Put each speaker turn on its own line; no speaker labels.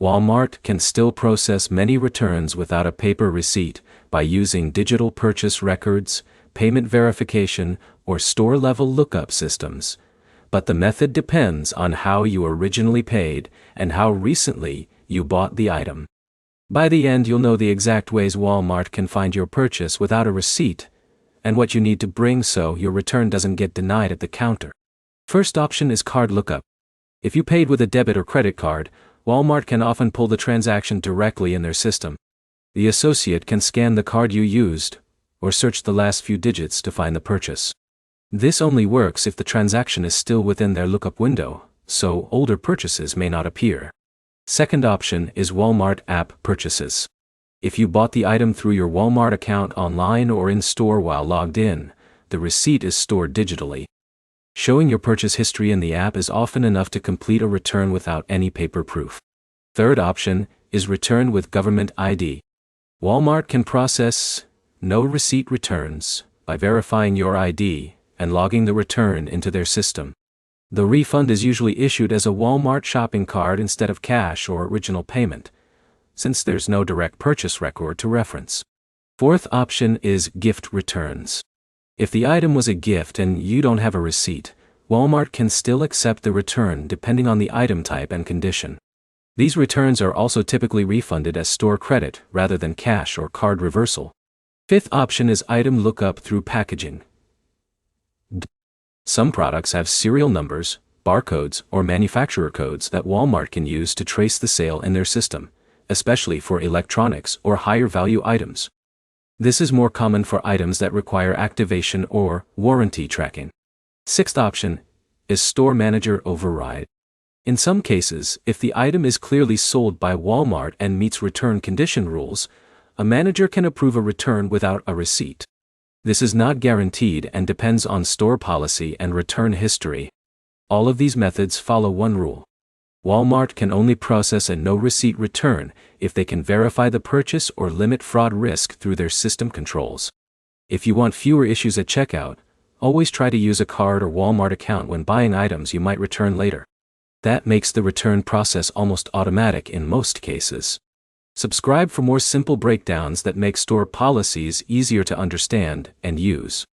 Walmart can still process many returns without a paper receipt by using digital purchase records, payment verification, or store-level lookup systems. But the method depends on how you originally paid and how recently you bought the item. By the end, you'll know the exact ways Walmart can find your purchase without a receipt, and what you need to bring so your return doesn't get denied at the counter. First option is card lookup. If you paid with a debit or credit card, Walmart can often pull the transaction directly in their system. The associate can scan the card you used, or search the last few digits to find the purchase. This only works if the transaction is still within their lookup window, so older purchases may not appear. Second option is Walmart app purchases. If you bought the item through your Walmart account online or in-store while logged in, the receipt is stored digitally. Showing your purchase history in the app is often enough to complete a return without any paper proof. Third option is return with government ID. Walmart can process no receipt returns by verifying your ID and logging the return into their system. The refund is usually issued as a Walmart shopping card instead of cash or original payment, since there's no direct purchase record to reference. Fourth option is gift returns. If the item was a gift and you don't have a receipt, Walmart can still accept the return depending on the item type and condition. These returns are also typically refunded as store credit rather than cash or card reversal. Fifth option is item lookup through packaging. Some products have serial numbers, barcodes, or manufacturer codes that Walmart can use to trace the sale in their system, especially for electronics or higher value items. This is more common for items that require activation or warranty tracking. Sixth option is store manager override. In some cases, if the item is clearly sold by Walmart and meets return condition rules, a manager can approve a return without a receipt. This is not guaranteed and depends on store policy and return history. All of these methods follow one rule. Walmart can only process a no-receipt return if they can verify the purchase or limit fraud risk through their system controls. If you want fewer issues at checkout, always try to use a card or Walmart account when buying items you might return later. That makes the return process almost automatic in most cases. Subscribe for more simple breakdowns that make store policies easier to understand and use.